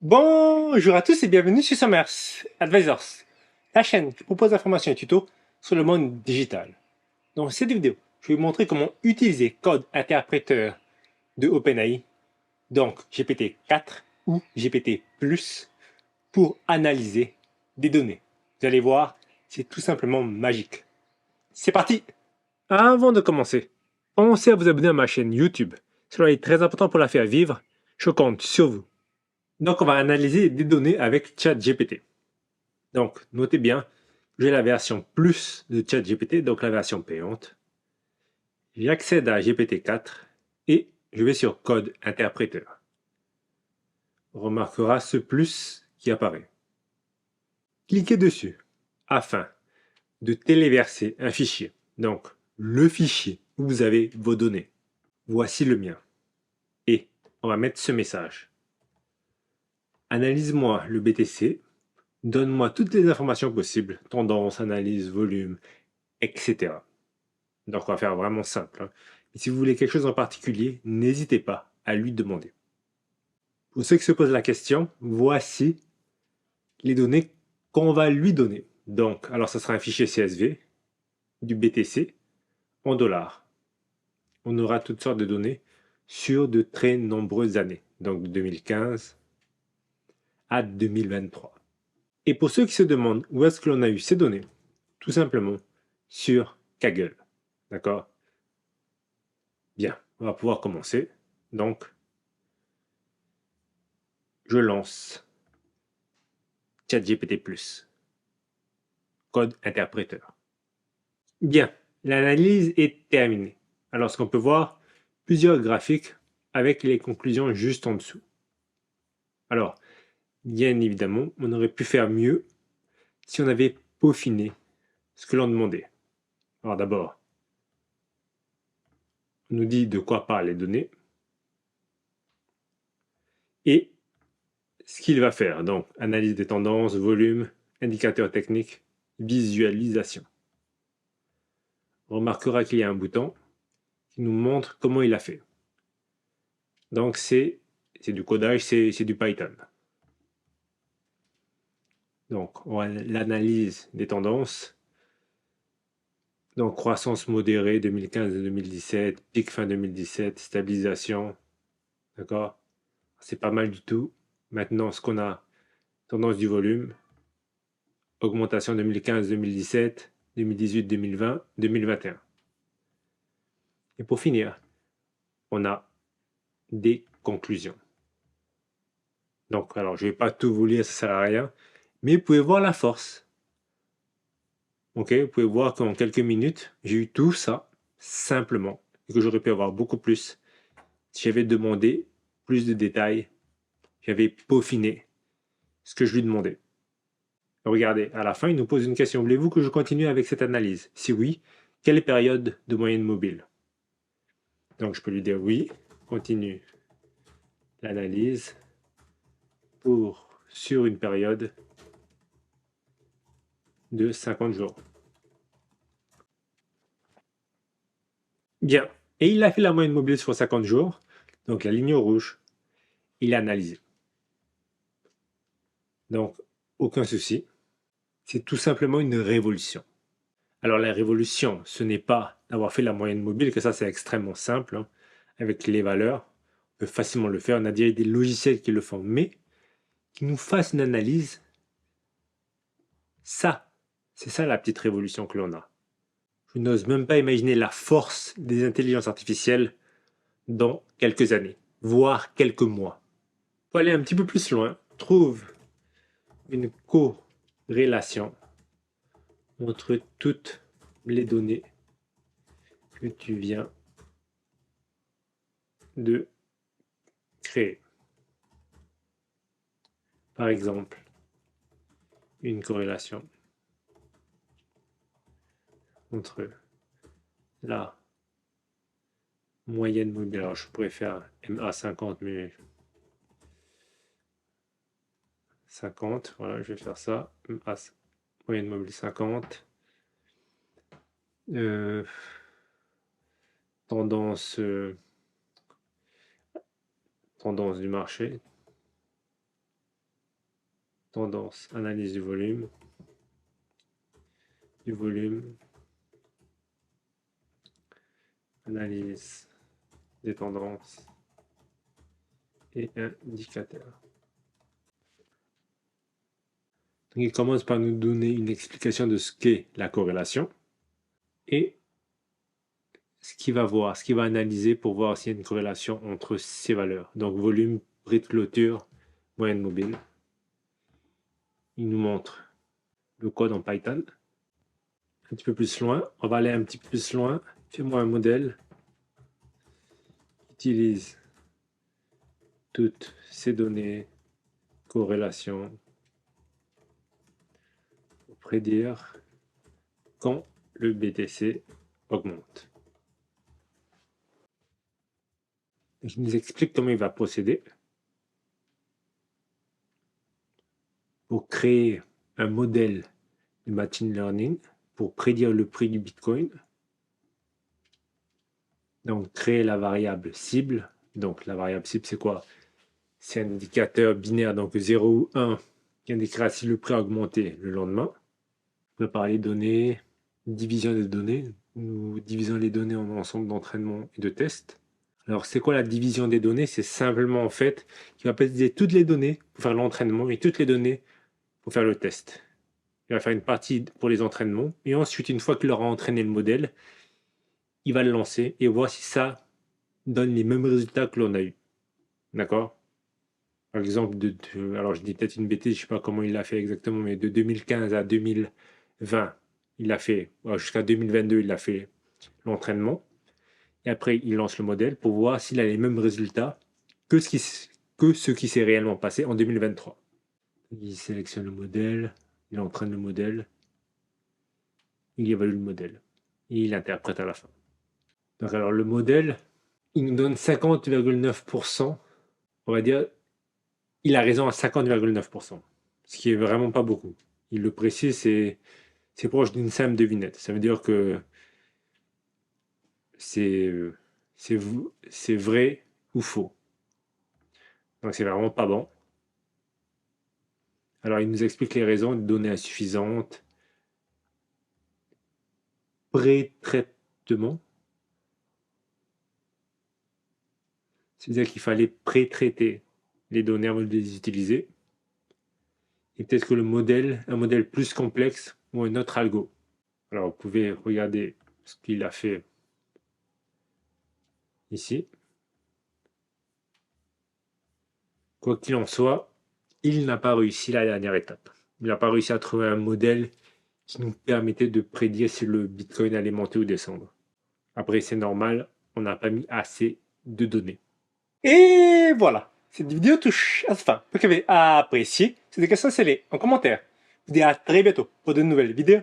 Bonjour à tous et bienvenue sur Summers Advisors, la chaîne qui propose informations et tutos sur le monde digital. Dans cette vidéo, je vais vous montrer comment utiliser Code Interpréteur de OpenAI, donc GPT-4 ou GPT+, pour analyser des données. Vous allez voir, c'est tout simplement magique. C'est parti! Avant de commencer, pensez à vous abonner à ma chaîne YouTube. Cela est très important pour la faire vivre. Je compte sur vous. Donc, on va analyser des données avec ChatGPT. Donc, notez bien, j'ai la version plus de ChatGPT, donc la version payante. J'accède à GPT-4 et je vais sur Code Interpréteur. On remarquera ce plus qui apparaît. Cliquez dessus afin de téléverser un fichier. Donc, le fichier où vous avez vos données. Voici le mien. Et on va mettre ce message. Analyse-moi le BTC. Donne-moi toutes les informations possibles, tendance, analyse, volume, etc. Donc on va faire vraiment simple, hein. Et si vous voulez quelque chose en particulier, n'hésitez pas à lui demander. Pour ceux qui se posent la question, voici les données qu'on va lui donner. Donc, alors ça sera un fichier CSV, du BTC, en dollars. On aura toutes sortes de données sur de très nombreuses années, donc de 2015 à 2023. Et pour ceux qui se demandent où est-ce que l'on a eu ces données, tout simplement sur Kaggle. D'accord? Bien, on va pouvoir commencer. Donc, je lance ChatGPT+, code interpréteur. Bien, l'analyse est terminée. Alors, ce qu'on peut voir, plusieurs graphiques avec les conclusions juste en dessous. Alors, bien évidemment, on aurait pu faire mieux si on avait peaufiné ce que l'on demandait. Alors d'abord, on nous dit de quoi parlent les données et ce qu'il va faire. Donc, analyse des tendances, volume, indicateurs techniques, visualisation. On remarquera qu'il y a un bouton qui nous montre comment il a fait. Donc, c'est du codage, c'est du Python. Donc, on a l'analyse des tendances. Donc, croissance modérée 2015-2017, pic fin 2017, stabilisation. D'accord? C'est pas mal du tout. Maintenant, ce qu'on a, tendance du volume, augmentation 2015-2017, 2018-2020, 2021. Et pour finir, on a des conclusions. Donc, alors, je ne vais pas tout vous lire, ça ne sert à rien, mais vous pouvez voir la force. Ok, vous pouvez voir qu'en quelques minutes, j'ai eu tout ça simplement et que j'aurais pu avoir beaucoup plus si j'avais demandé plus de détails, j'avais peaufiné ce que je lui demandais. Regardez, à la fin, il nous pose une question. Voulez-vous que je continue avec cette analyse? Si oui, quelle période de moyenne mobile? Donc, je peux lui dire oui, continue l'analyse sur une période de 50 jours. Bien. Et il a fait la moyenne mobile sur 50 jours. Donc, la ligne rouge, il a analysé. Donc, aucun souci. C'est tout simplement une révolution. Alors, la révolution, ce n'est pas d'avoir fait la moyenne mobile, que ça, c'est extrêmement simple, hein. Avec les valeurs, on peut facilement le faire. On a déjà des logiciels qui le font, mais qui nous fassent une analyse, ça, c'est ça la petite révolution que l'on a. Je n'ose même pas imaginer la force des intelligences artificielles dans quelques années, voire quelques mois. Pour aller un petit peu plus loin, trouve une corrélation entre toutes les données que tu viens de créer. Par exemple, une corrélation entre la moyenne mobile. Alors, je pourrais faire MA50, mais 50, voilà, je vais faire ça. Moyenne mobile 50. Euh, tendance, tendance du marché. tendance, analyse du volume, analyse des tendances et indicateurs. Donc, il commence par nous donner une explication de ce qu'est la corrélation et ce qu'il va voir, ce qu'il va analyser pour voir s'il y a une corrélation entre ces valeurs. Donc volume, prix de clôture, moyenne mobile. Il nous montre le code en Python. Un petit peu plus loin, on va aller un petit peu plus loin. Fais-moi un modèle qui utilise toutes ces données, corrélations, pour prédire quand le BTC augmente. Il nous explique comment il va procéder pour créer un modèle de machine learning pour prédire le prix du Bitcoin. Donc, créer la variable cible. Donc, la variable cible, c'est quoi? C'est un indicateur binaire, donc 0 ou 1, qui indiquera si le prix a augmenté le lendemain. Préparer les données, division des données. Nous divisons les données en ensemble d'entraînement et de tests. Alors, c'est quoi la division des données? C'est simplement, en fait, qu'il va utiliser toutes les données pour faire l'entraînement et toutes les données pour faire le test. Il va faire une partie pour les entraînements et ensuite, une fois qu'il aura entraîné le modèle, il va le lancer et voir si ça donne les mêmes résultats que l'on a eu. D'accord? Par exemple, alors je dis peut-être une bêtise, je ne sais pas comment il l'a fait exactement, mais de 2015 à 2020, il l'a fait, jusqu'à 2022, il a fait l'entraînement. Et après, il lance le modèle pour voir s'il a les mêmes résultats que ce qui s'est réellement passé en 2023. Il sélectionne le modèle, il entraîne le modèle, il évalue le modèle et il interprète à la fin. Donc alors le modèle, il nous donne 50,9%, on va dire, il a raison à 50,9%, ce qui est vraiment pas beaucoup. Il le précise, c'est proche d'une simple devinette. Ça veut dire que c'est vrai ou faux. Donc c'est vraiment pas bon. Alors il nous explique les raisons, données insuffisantes, pré-traitement. C'est-à-dire qu'il fallait pré-traiter les données avant de les utiliser. Et peut-être que un modèle plus complexe ou un autre algo. Alors vous pouvez regarder ce qu'il a fait ici. Quoi qu'il en soit, il n'a pas réussi la dernière étape. Il n'a pas réussi à trouver un modèle qui nous permettait de prédire si le Bitcoin allait monter ou descendre. Après, c'est normal, on n'a pas mis assez de données. Et voilà, cette vidéo touche à sa fin. Vous avez apprécié. Si des questions, c'est les en commentaire. Je vous dis à très bientôt pour de nouvelles vidéos.